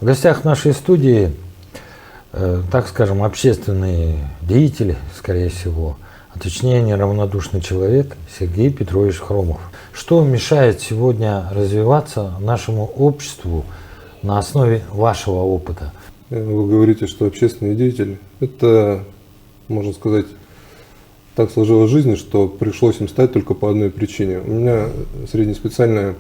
В гостях нашей студии, так скажем, общественный деятель, скорее всего, а точнее неравнодушный человек Сергей Петрович Хромов. Что мешает сегодня развиваться нашему обществу на основе вашего опыта? Вы говорите, что общественный деятель, это, можно сказать, так сложилась жизнь, что пришлось им стать только по одной причине. У меня среднеспециальное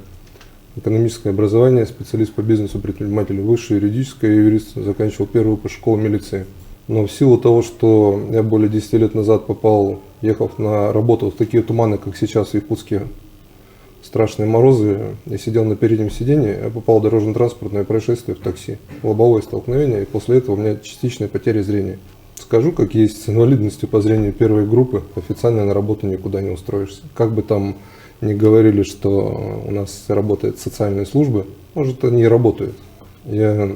экономическое образование, специалист по бизнесу, предпринимателю, высшее юридическое, юрист, заканчивал первую выпуск школы милиции. Но в силу того, что я более 10 лет назад попал, ехав на работу в такие туманы, как сейчас в Якутске, страшные морозы, я сидел на переднем сиденье, я попал в дорожно-транспортное происшествие в такси, лобовое столкновение, и после этого у меня частичная потеря зрения. Скажу, как есть, с инвалидностью по зрению первой группы официально на работу никуда не устроишься. Как бы там ни говорили, что у нас работают социальные службы, может, они и работают. Я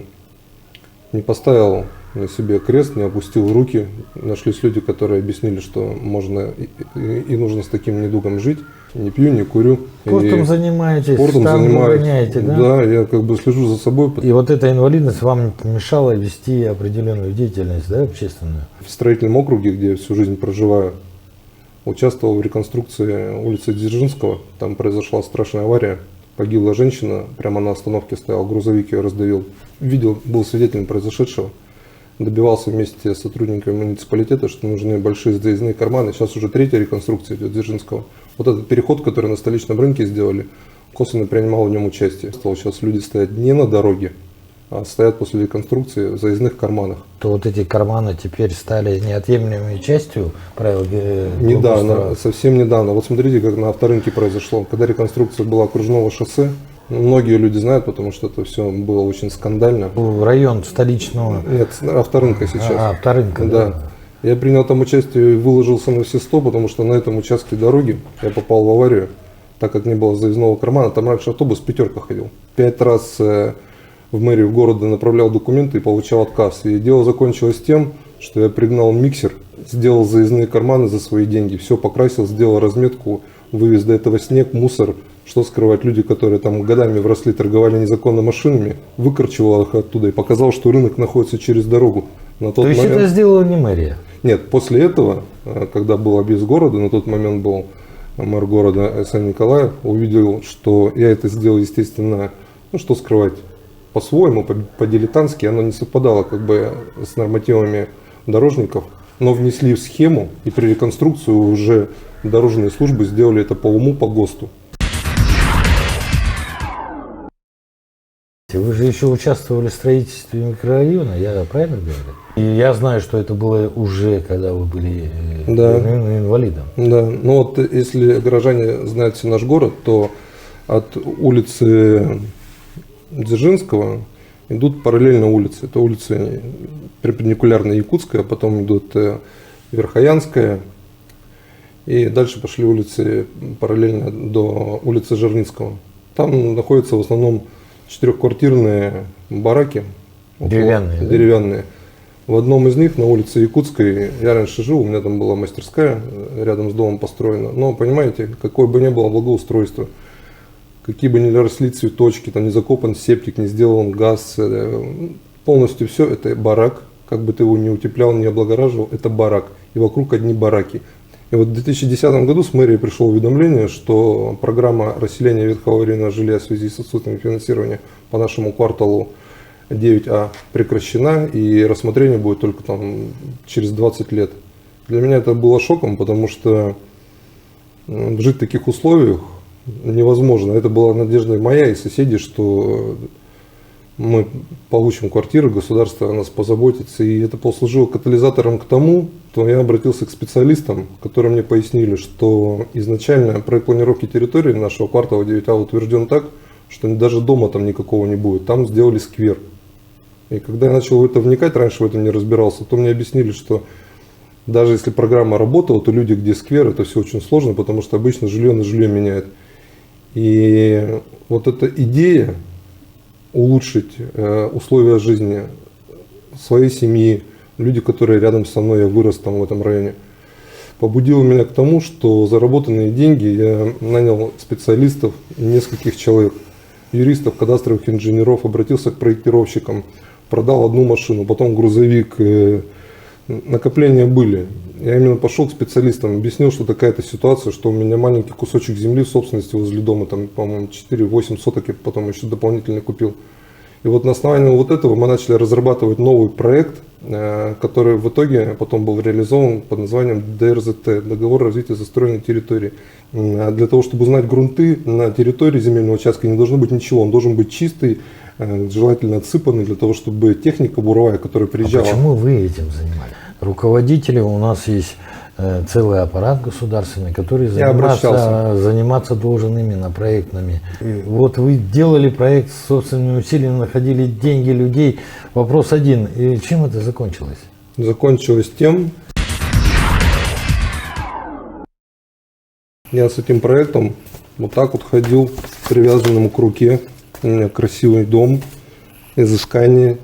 не поставил на себе крест, не опустил руки. Нашлись люди, которые объяснили, что можно и нужно с таким недугом жить. Не пью, не курю. Спортом занимаетесь, спортом гоняете, да? Да, я как бы слежу за собой. И вот эта инвалидность вам не помешала вести определенную деятельность, да, общественную? В строительном округе, где я всю жизнь проживаю, участвовал в реконструкции улицы Дзержинского. Там произошла страшная авария. Погибла женщина, прямо на остановке стоял, грузовик ее раздавил. Видел, был свидетелем произошедшего. Добивался вместе с сотрудниками муниципалитета, что нужны большие заездные карманы. Сейчас уже третья реконструкция идет Дзержинского. Вот этот переход, который на столичном рынке сделали, косвенно принимал в нем участие. Сейчас люди стоят не на дороге, а стоят после реконструкции в заездных карманах. То вот эти карманы теперь стали неотъемлемой частью правил недавно, совсем недавно. Вот смотрите, как на авторынке произошло. Когда реконструкция была окружного шоссе, многие люди знают, потому что это все было очень скандально. Район столичного... Нет, авторынка сейчас. Авторынка, да. Я принял там участие и выложился на все 100, потому что на этом участке дороги я попал в аварию, так как не было заездного кармана. Там раньше автобус пятерка ходил. 5 раз в мэрию города направлял документы и получал отказ. И дело закончилось тем, что я пригнал миксер, сделал заездные карманы за свои деньги, все покрасил, сделал разметку, вывез до этого снег, мусор. Что скрывать, люди, которые там годами вросли, торговали незаконно машинами, выкорчевал их оттуда и показал, что рынок находится через дорогу. То есть это сделала не мэрия? Нет, после этого, когда был объезд города, на тот момент был мэр города Сан Николаев, увидел, что я это сделал, естественно, ну что скрывать, по-своему, по-дилетантски, оно не совпадало как бы с нормативами дорожников, но внесли в схему, и при реконструкции уже дорожные службы сделали это по уму, по ГОСТу. Вы же еще участвовали в строительстве микрорайона, я правильно говорю? И я знаю, что это было уже, когда вы были инвалидом. Да, ну вот если горожане знают все наш город, то от улицы Дзержинского идут параллельно улицы. Это улицы перпендикулярно Якутская, потом идут Верхоянская, и дальше пошли улицы параллельно до улицы Жирницкого. Там находятся в основном 4-квартирные бараки. Деревянные. Деревянные. В одном из них, на улице Якутской, я раньше жил, у меня там была мастерская, рядом с домом построена. Но, понимаете, какое бы ни было благоустройство, какие бы ни росли цветочки, там не закопан септик, не сделан газ, полностью все это барак. Как бы ты его не утеплял, не облагораживал, это барак. И вокруг одни бараки. И вот в 2010 году с мэрии пришло уведомление, что программа расселения ветхого аварийного жилья в связи с отсутствием финансирования по нашему кварталу 9А прекращена, и рассмотрение будет только там через 20 лет. Для меня это было шоком, потому что жить в таких условиях невозможно. Это была надежда моя и соседей, что мы получим квартиру, государство о нас позаботится. И это послужило катализатором к тому, что я обратился к специалистам, которые мне пояснили, что изначально проект планировки территории нашего квартала 9А утвержден так, что даже дома там никакого не будет. Там сделали сквер. И когда я начал в это вникать, раньше в этом не разбирался, то мне объяснили, что даже если программа работала, то люди, где сквер, это все очень сложно, потому что обычно жилье на жилье меняет. И вот эта идея улучшить условия жизни своей семьи, люди, которые рядом со мной, я вырос там в этом районе, побудило меня к тому, что заработанные деньги я нанял специалистов, нескольких человек. юристов, кадастровых инженеров, обратился к проектировщикам, продал одну машину, потом грузовик. Накопления были. Я именно пошел к специалистам, объяснил, что такая-то ситуация, что у меня маленький кусочек земли в собственности возле дома, там, по-моему, 4-8 соток, я потом еще дополнительно купил. И вот на основании вот этого мы начали разрабатывать новый проект, который в итоге потом был реализован под названием ДРЗТ, Договор о развитии застроенной территории. Для того, чтобы узнать грунты на территории земельного участка, не должно быть ничего, он должен быть чистый, желательно отсыпанный, для того, чтобы техника буровая, которая приезжала... А почему вы этим занимались? Руководители, у нас есть целый аппарат государственный, который заниматься должен именно проектными. И вот вы делали проект с собственными усилиями, находили деньги людей. Вопрос один. И чем это закончилось? Закончилось тем, я с этим проектом вот так вот ходил, привязанным к руке. У меня красивый дом, изыскание,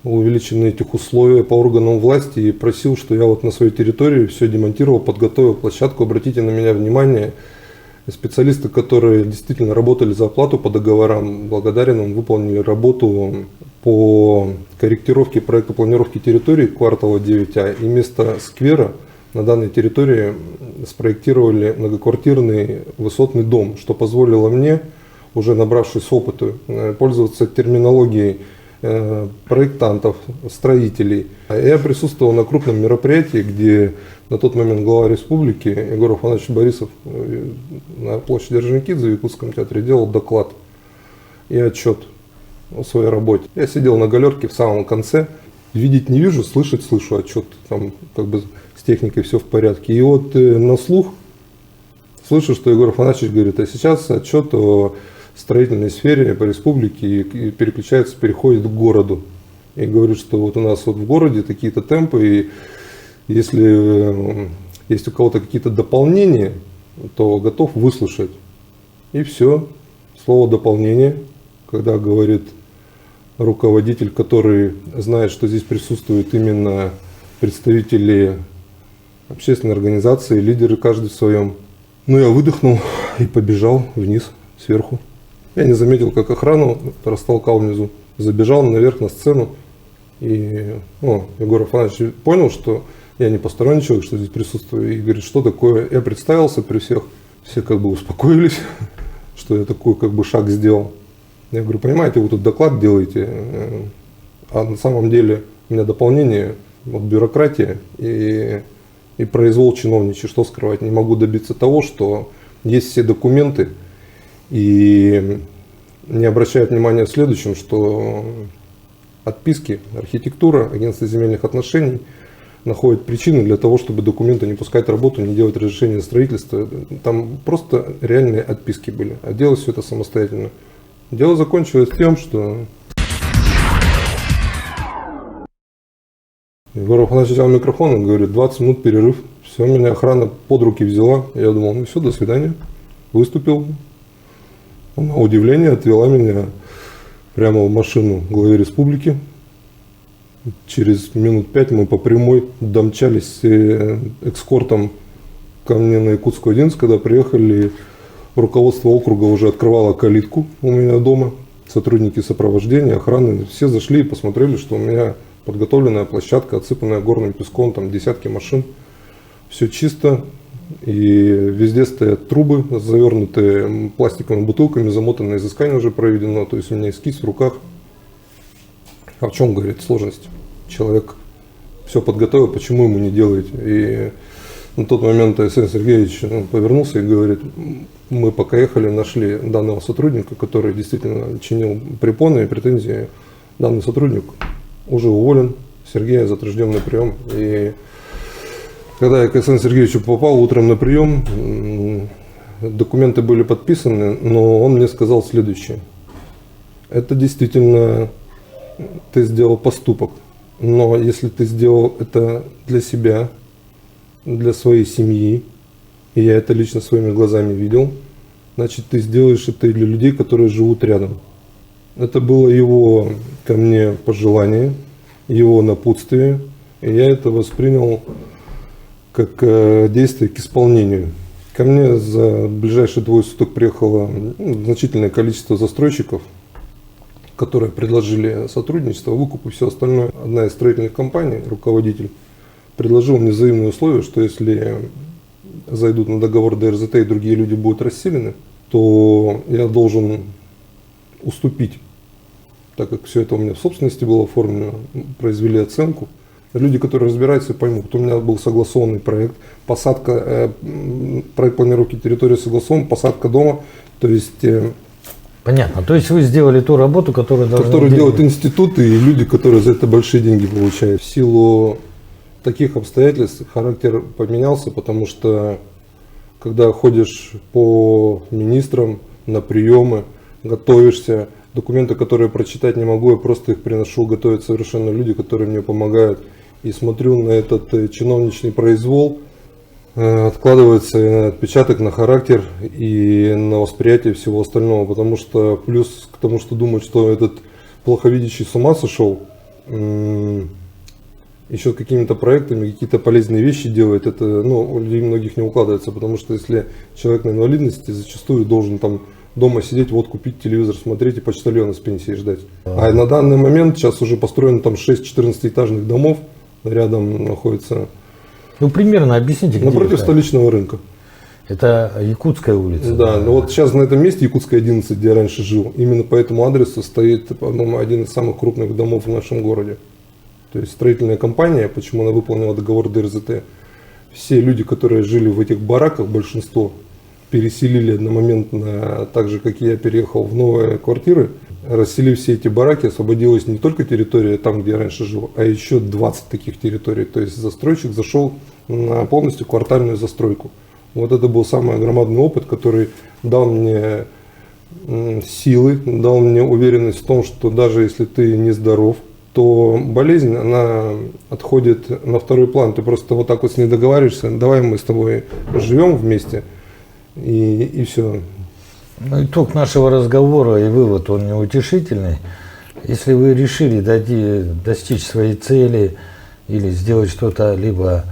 увеличены этих условий по органам власти, и просил, что я вот на своей территории все демонтировал, подготовил площадку. Обратите на меня внимание, специалисты, которые действительно работали за оплату по договорам, благодарен им, выполнили работу по корректировке проекта планировки территории квартала 9А, и вместо сквера на данной территории спроектировали многоквартирный высотный дом, что позволило мне, уже набравшись опыта, пользоваться терминологией проектантов, строителей. Я присутствовал на крупном мероприятии, где на тот момент глава республики Егор Афанасьевич Борисов на площади Орджоникидзе в Якутском театре делал доклад и отчет о своей работе. Я сидел на галерке в самом конце, видеть не вижу, слышать слышу отчет, там как бы с техникой все в порядке. И вот на слух слышу, что Егор Афанасьевич говорит, а сейчас отчет о строительной сфере по республике и переключается, переходит к городу. И говорит, что вот у нас вот в городе такие-то темпы, и если есть у кого-то какие-то дополнения, то готов выслушать. И все. Слово дополнение, когда говорит руководитель, который знает, что здесь присутствуют именно представители общественной организации, лидеры каждый в своем. Ну, я выдохнул и побежал вниз, сверху. Я не заметил, как охрану растолкал внизу, забежал наверх на сцену. И Егор Афанасьевич понял, что я не посторонний человек, что здесь присутствую. И говорит, что такое? Я представился при всех. Все как бы успокоились, что я такой как бы шаг сделал. Я говорю, понимаете, вы тут доклад делаете, а на самом деле у меня дополнение, вот бюрократия и произвол чиновничий, что скрывать. Не могу добиться того, что есть все документы, и не обращают внимания в следующем, что отписки, архитектура, агентство земельных отношений находят причины для того, чтобы документы не пускать в работу, не делать разрешение на строительство. Там просто реальные отписки были, а делать все это самостоятельно. Дело закончилось тем, что Егор Афанасьевич взял микрофон и говорит, 20 минут перерыв. Все, меня охрана под руки взяла. Я думал, ну все, до свидания. Выступил. На удивление отвела меня прямо в машину главы республики. Через минут 5 мы по прямой домчались экскортом ко мне на Якутскую 11, когда приехали, руководство округа уже открывало калитку у меня дома, сотрудники сопровождения, охраны, все зашли и посмотрели, что у меня подготовленная площадка, отсыпанная горным песком, там десятки машин, все чисто. И везде стоят трубы, завернутые пластиковыми бутылками, замотанное изыскание уже проведено. То есть у меня эскиз в руках. А в чем, говорит, сложность? Человек все подготовил, почему ему не делаете? И на тот момент Александр Сергеевич повернулся и говорит, мы пока ехали, нашли данного сотрудника, который действительно чинил препоны и претензии. Данный сотрудник уже уволен, Сергей затруднен на прием. И когда я к Александру Сергеевичу попал утром на прием, документы были подписаны, но он мне сказал следующее. Это действительно ты сделал поступок, но если ты сделал это для себя, для своей семьи, и я это лично своими глазами видел, значит ты сделаешь это и для людей, которые живут рядом. Это было его ко мне пожелание, его напутствие, и я это воспринял как действие к исполнению. Ко мне за ближайшие 2 суток приехало значительное количество застройщиков, которые предложили сотрудничество, выкуп и все остальное. Одна из строительных компаний, руководитель, предложил мне взаимные условия, что если зайдут на договор ДРЗТ и другие люди будут расселены, то я должен уступить, так как все это у меня в собственности было оформлено, произвели оценку. Люди, которые разбираются, поймут. У меня был согласованный проект, посадка, проект планировки территории согласован, посадка дома, то есть... Понятно. То есть вы сделали ту работу, которую должны делают институты и люди, которые за это большие деньги получают. В силу таких обстоятельств характер поменялся, потому что когда ходишь по министрам на приемы, готовишься, документы, которые прочитать не могу, я просто их приношу, готовят совершенно люди, которые мне помогают. И смотрю на этот чиновничный произвол, откладывается отпечаток на характер и на восприятие всего остального, потому что плюс к тому, что думают, что этот плоховидящий с ума сошел, еще какими-то проектами какие-то полезные вещи делает, это у людей многих не укладывается, потому что если человек на инвалидности, зачастую должен там дома сидеть, водку пить, телевизор смотреть и почтальона с пенсии ждать. А на данный момент сейчас уже построено там 6 14-этажных домов, рядом находится. Ну, примерно объясните, где напротив это? Столичного рынка. Это Якутская улица? Да, но вот сейчас на этом месте, Якутская 11, где я раньше жил, именно по этому адресу стоит, по-моему, один из самых крупных домов в нашем городе. То есть строительная компания, почему она выполнила договор ДРЗТ, все люди, которые жили в этих бараках, большинство, переселили одномоментно, так же, как и я, переехал в новые квартиры, расселив все эти бараки, освободилась не только территория там, где я раньше жил, а еще 20 таких территорий. То есть застройщик зашел на полностью квартальную застройку. Вот это был самый громадный опыт, который дал мне силы, дал мне уверенность в том, что даже если ты не здоров, то болезнь, она отходит на второй план. Ты просто вот так вот с ней договариваешься, давай мы с тобой живем вместе, и все. Ну, итог нашего разговора и вывод, он неутешительный. Если вы решили достичь своей цели или сделать что-то либо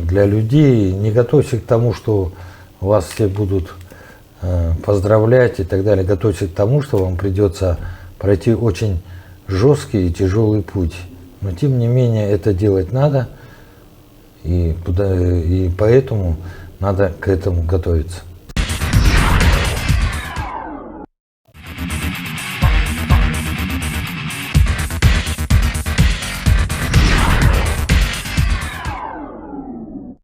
для людей, не готовьтесь к тому, что вас все будут поздравлять и так далее. Готовьтесь к тому, что вам придется пройти очень жесткий и тяжелый путь. Но тем не менее это делать надо, и поэтому надо к этому готовиться.